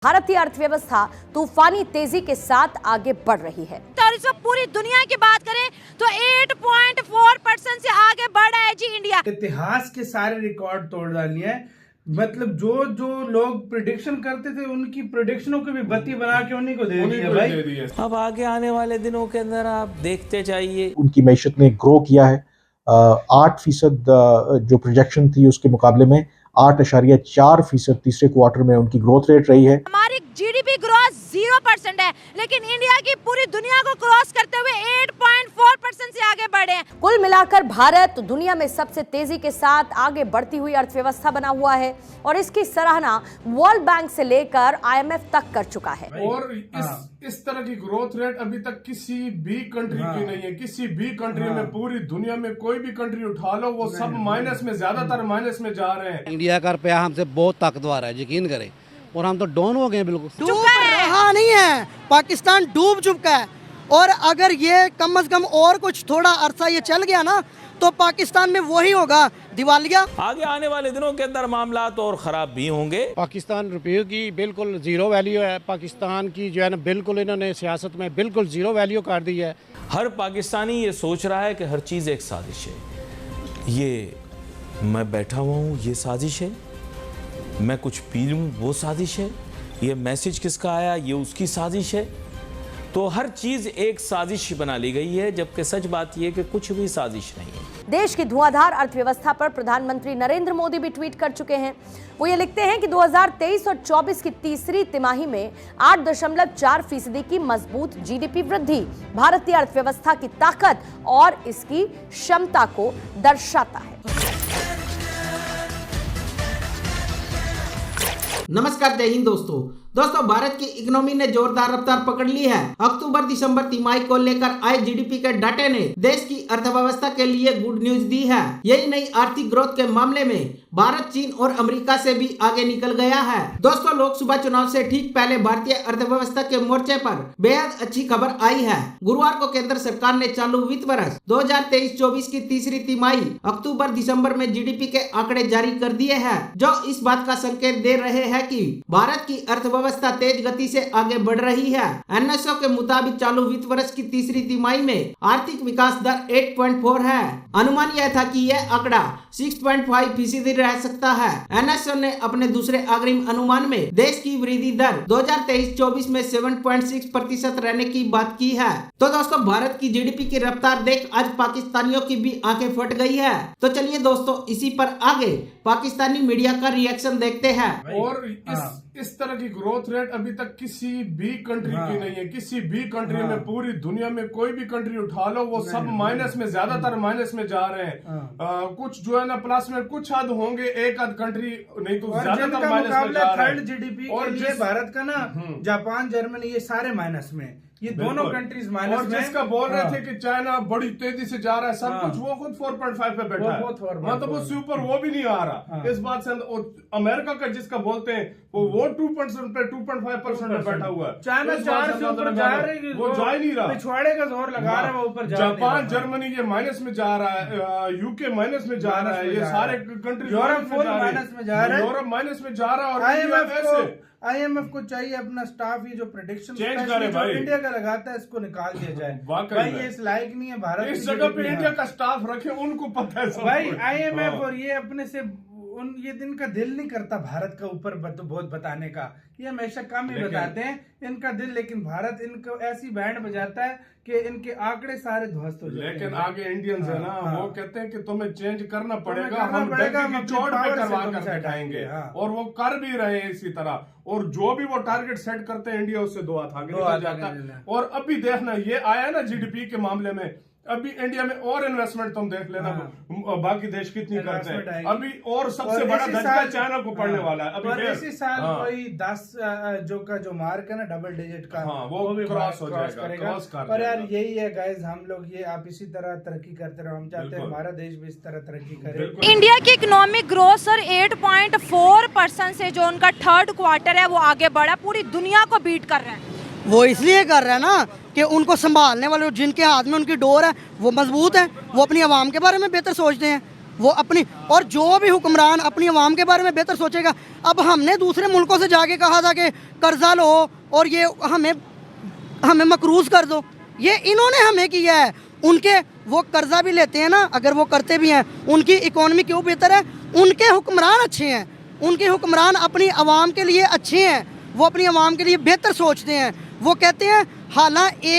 भारतीय अर्थव्यवस्था तूफानी तेजी के साथ आगे बढ़ रही है। और इस वक्त पूरी दुनिया की बात करें तो 8.4% से आगे बढ़ रहा है जी इंडिया। इतिहास के सारे रिकॉर्ड तोड़ डाली है। मतलब जो जो लोग प्रेडिक्शन करते थे उनकी प्रेडिक्शनों को भी बत्ती बना के उन्हीं को दे दिया भाई। अब आगे आने वाले दिनों के अंदर आप देखते जाइए, उनकी मैशत ने ग्रो किया है। 8% जो प्रोजेक्शन थी उसके मुकाबले में 8.4% तीसरे क्वार्टर में उनकी ग्रोथ रेट रही है। हमारी जीडीपी ग्रोथ 0% है, लेकिन इंडिया की पूरी दुनिया को क्रॉस करते हुए 8.4% से आगे बढ़े हैं। कुल मिलाकर भारत दुनिया में सबसे तेजी के साथ आगे बढ़ती हुई अर्थव्यवस्था बना हुआ है और इसकी सराहना वर्ल्ड बैंक से लेकर IMF तक कर चुका है। और इस तरह की ग्रोथ रेट अभी तक किसी भी कंट्री की नहीं है। किसी भी कंट्री में, पूरी दुनिया में कोई भी कंट्री उठा लो, वो सब माइनस में, ज्यादातर माइनस में जा रहे हैं। इंडिया का रुपया हमसे बहुत ताकतवर है, यकीन करें, और हम तो डाउन हो गए, बिल्कुल डूब रहा नहीं है, पाकिस्तान डूब चुका है। और अगर ये कम से कम और कुछ थोड़ा अरसा ये चल गया ना तो पाकिस्तान में वही होगा दिवालिया। आगे आने वाले दिनों के अंदर मामला तो और खराब भी होंगे। पाकिस्तान रुपये की बिल्कुल जीरो वैल्यू है। पाकिस्तान की जो है ना बिल्कुल इन्होंने सियासत में बिल्कुल जीरो वैल्यू कर दी है। हर पाकिस्तानी ये सोच रहा है कि हर चीज़ एक साजिश है। ये मैं बैठा हुआ हूँ, ये साजिश है। मैं कुछ पी लूँ, वो साजिश है। ये मैसेज किसका आया, ये उसकी साजिश है। तो हर चीज एक साजिश बना ली गई है, जबकि सच बात यह कि कुछ भी साजिश नहीं है। देश की धुआंधार अर्थव्यवस्था पर प्रधानमंत्री नरेंद्र मोदी भी ट्वीट कर चुके हैं। वो ये लिखते हैं कि 2023 और 24 की तीसरी तिमाही में 8.4% की मजबूत जीडीपी वृद्धि भारतीय अर्थव्यवस्था की ताकत और इसकी क्षमता को दर्शाता है। नमस्कार, जय हिंद दोस्तों भारत की इकोनॉमी ने जोरदार रफ्तार पकड़ ली है। अक्टूबर दिसंबर तिमाही को लेकर आए जीडीपी के डाटे ने देश की अर्थव्यवस्था के लिए गुड न्यूज दी है। यही नई आर्थिक ग्रोथ के मामले में भारत चीन और अमेरिका से भी आगे निकल गया है। दोस्तों, लोकसभा चुनाव से ठीक पहले भारतीय अर्थव्यवस्था के मोर्चे पर बेहद अच्छी खबर आई है। गुरुवार को केंद्र सरकार ने चालू वित्त वर्ष 2023-24 की तीसरी तिमाही अक्टूबर दिसंबर में जीडीपी के आंकड़े जारी कर दिए हैं, जो इस बात का संकेत दे रहे हैं कि भारत की अर्थव्यवस्था तेज गति से आगे बढ़ रही है। NSO के मुताबिक चालू वित्त वर्ष की तीसरी तिमाही में आर्थिक विकास दर 8.4 है। अनुमान यह था कि यह आंकड़ा 6.5% रह सकता है। NSO ने अपने दूसरे अग्रिम अनुमान में देश की वृद्धि दर 2023-24 में 7.6% रहने की बात की है। तो दोस्तों, भारत की जीडीपी की रफ्तार देख आज पाकिस्तानियों की भी आंखें फट गई है। तो चलिए दोस्तों, इसी पर आगे पाकिस्तानी मीडिया का रिएक्शन देखते हैं। और इस तरह की ग्रोथ रेट अभी तक किसी भी कंट्री की नहीं है। किसी भी कंट्री में, पूरी दुनिया में कोई भी कंट्री उठा लो, वो सब माइनस में, ज्यादातर माइनस में जा रहे हैं। कुछ जो है ना प्लस में, कुछ हद होंगे, एक आध कंट्री, नहीं तो ज्यादातर माइनस में जा रहे हैं। थर्ड जीडीपी और ये भारत का ना, जापान, जर्मनी, ये सारे माइनस में, ये दोनों कंट्रीज माइनस में। और जिसका बोल रहे थे कि चाइना बड़ी तेजी से जा रहा है सब कुछ, वो खुद 4.5 पे बैठा है। मतलब उससे ऊपर वो भी नहीं आ रहा। इस बात से अमेरिका का जिसका बोलते हैं वो 2% पे, 2.5% पे बैठा हुआ है। चाइना 4 से ऊपर जा रही, वो जा ही नहीं रहा। पिछवाड़े का जोर लगा रहा है, वो ऊपर जापान, जर्मनी ये माइनस में जा रहा है। यूके माइनस में जा रहा है। ये सारे कंट्री यूरोप माइनस में जा रहा है। यूरोप माइनस में जा रहा है। और IMF को चाहिए अपना स्टाफ, ये जो प्रेडिक्शन चेंज करे भाई, इंडिया का लगाता है, इसको निकाल दिया जाए। भाई ये इस लायक नहीं है भारत। इस जगह पे इंडिया का स्टाफ रखे, उनको पता है भाई। IMF और ये अपने से ये दिन का दिल नहीं करता भारत का ऊपर बहुत बताने का। ये हमेशा कम ही बताते हैं इनका दिल, लेकिन भारत इनको ऐसी बैंड बजाता है कि इनके आंकड़े सारे ध्वस्त हो जाते हैं। लेकिन आगे इंडियंस है ना, वो कहते हैं कि तुम्हें चेंज करना पड़ेगा, हम डंके की चोट पे करवा कर बैठाएंगे। और वो कर भी रहे हैं इसी तरह। और जो भी वो टारगेट सेट करते हैं, इंडिया उससे 2 हाथ आगे निकल जाता है। और अभी देखना, ये आया ना जीडीपी के मामले में, अभी इंडिया में और इन्वेस्टमेंट तुम देख लेना, बाकी देश कितनी करते हैं अभी। और सबसे बड़ा धक्का चाइना को पड़ने वाला है अभी। इसी साल कोई 10 जो मार्क है ना, डबल डिजिट का, वो भी क्रॉस हो जाएगा। पर यार यही है गाइस, हम लोग ये आप इसी तरह तरक्की करते रहो। हम चाहते हैं हमारा देश भी इस तरह तरक्की करे। इंडिया की इकोनॉमिक ग्रोथ सर 8.4% से जो उनका थर्ड क्वार्टर है वो आगे बढ़ा, पूरी दुनिया को बीट कर रहा है। वो इसलिए कर रहा है ना कि उनको संभालने वाले जिनके हाथ में उनकी डोर है वो मजबूत है, वो अपनी आवाम के बारे में बेहतर सोचते हैं। वो अपनी, और जो भी हुक्मरान अपनी आवाम के बारे में बेहतर सोचेगा। अब हमने दूसरे मुल्कों से जाके कहा था कि कर्जा लो और ये हमें मकरूज़ कर दो, ये इन्होंने हमें किया है। उनके वो कर्जा भी लेते हैं ना, अगर वो करते भी हैं, उनकी इकोनॉमी क्यों बेहतर है? उनके हुक्मरान अच्छे हैं, उनके हुक्मरान अपनी आवाम के लिए अच्छे हैं, वो अपनी आवाम के लिए बेहतर सोचते हैं। वो कहते हैं हालांकि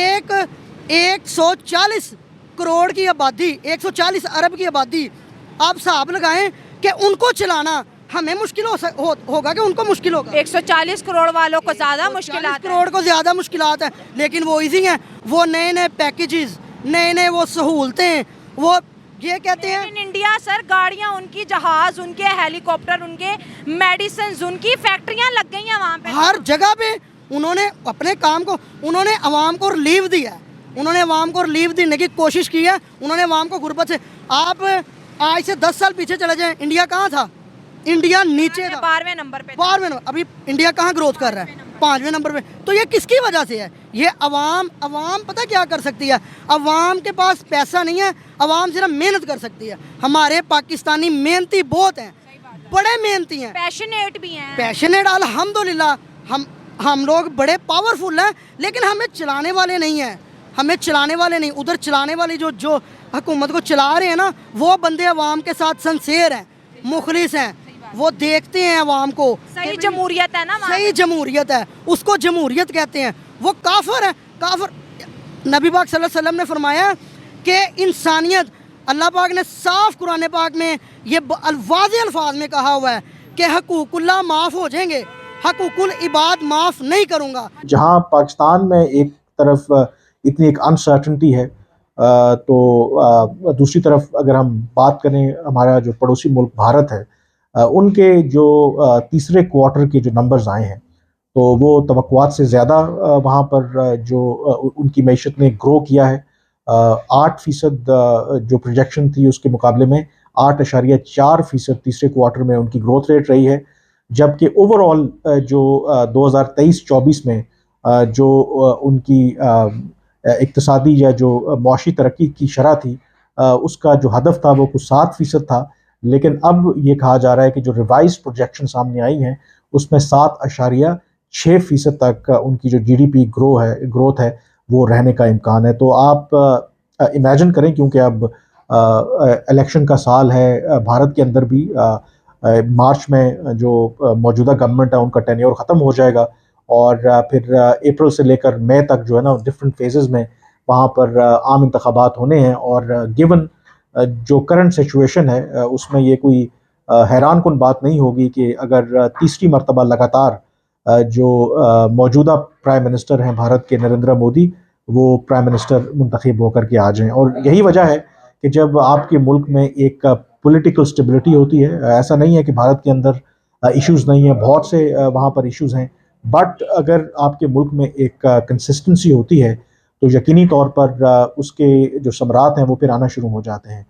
140 करोड़ की आबादी, 140 अरब की आबादी, आप हिसाब लगाएं कि उनको चलाना हमें मुश्किल होगा कि उनको मुश्किल होगा? 140 करोड़ वालों को ज़्यादा मुश्किल है, करोड़ को ज़्यादा मुश्किलात है, लेकिन वो इजी हैं। वो नए नए पैकेजेस, नए नए वो सहूलतें, वो ये कहते हैं इन इंडिया सर, गाड़ियाँ उनकी, जहाज उनके, हेलीकॉप्टर उनके, मेडिसिन उनकी, फैक्ट्रियाँ लग गई हैं वहाँ पे, हर जगह पे। उन्होंने अपने काम को, उन्होंने अवाम को रिलीफ दिया है, उन्होंने अवाम को रिलीफ देने की कोशिश की है, उन्होंने अवाम को गुर्बत से। आप आज से 10 साल पीछे चले जाएं, इंडिया कहाँ था? इंडिया नीचे था, 12वें नंबर पे, 12वें नंबर। अभी इंडिया कहाँ ग्रोथ कर रहा है? 5वें नंबर पे। तो ये किसकी वजह से है? ये अवाम पता क्या कर सकती है? अवाम के पास पैसा नहीं है, अवाम सिर्फ मेहनत कर सकती है। हमारे पाकिस्तानी मेहनती बहुत हैं, बड़े मेहनती हैं, पैशनेट भी हैं, पैशनेट। अल्हम्दुलिल्लाह हम लोग बड़े पावरफुल हैं, लेकिन हमें चलाने वाले नहीं हैं, हमें चलाने वाले नहीं। उधर चलाने वाली जो हुकूमत को चला रहे हैं ना, वो बंदे अवाम के साथ सिंसियर हैं, मुखलिस हैं, वो देखते हैं अवाम को। सही जमहूरियत है ना, सही जमहूरियत है, उसको जमहूरियत कहते हैं। वो काफिर है, काफिर। नबी पाक सल्लल्लाहु अलैहि वसल्लम ने फरमाया कि इंसानियत, अल्लाह पाक ने साफ कुरान पाक में ये वाज़ेह अल्फाज में कहा हुआ है कि हकूकुल्लाह माफ़ हो जाएंगे, हकूकुल इबाद माफ़ नहीं करूँगा। जहाँ पाकिस्तान में एक तरफ इतनी एक अनसर्टनिटी है, तो दूसरी तरफ अगर हम बात करें हमारा जो पड़ोसी मुल्क भारत है, उनके जो तीसरे क्वार्टर के जो नंबर्स आए हैं, तो वो तवक्कुआत से ज़्यादा वहाँ पर जो उनकी मईशत ने ग्रो किया है। 8% जो प्रोजेक्शन थी उसके मुकाबले में 8.4% तीसरे क्वार्टर में उनकी ग्रोथ रेट रही है। जबकि ओवरऑल जो 2023-24 में जो उनकी इक्तिसादी या जो मौशी तरक्की की शरह थी, उसका जो हदफ था वो कुछ 7% था। लेकिन अब ये कहा जा रहा है कि जो रिवाइज प्रोजेक्शन सामने आई हैं उसमें 7.6% तक उनकी जो GDP ग्रोथ है वो रहने का इम्कान है। तो आप इमेजिन करें, क्योंकि अब इलेक्शन का साल है, भारत के अंदर भी मार्च में जो मौजूदा गवर्नमेंट है उनका टेन्योर ख़त्म हो जाएगा, और फिर अप्रैल से लेकर मई तक जो है ना, डिफरेंट फेजेस में वहाँ पर आम इंतखाबात होने हैं। और गिवन जो करंट सिचुएशन है उसमें ये कोई हैरान कुन बात नहीं होगी कि अगर तीसरी मरतबा लगातार जो मौजूदा प्राइम मिनिस्टर हैं भारत के, नरेंद्र मोदी, वो प्राइम मिनिस्टर मुंतखब होकर के आ जाएं। और यही वजह है कि जब आपके मुल्क में एक पॉलिटिकल स्टेबिलिटी होती है, ऐसा नहीं है कि भारत के अंदर इश्यूज़ नहीं है, बहुत से वहाँ पर इश्यूज़ हैं, बट अगर आपके मुल्क में एक कंसिस्टेंसी होती है तो यकीनी तौर पर उसके जो समरात हैं वो फिर आना शुरू हो जाते हैं।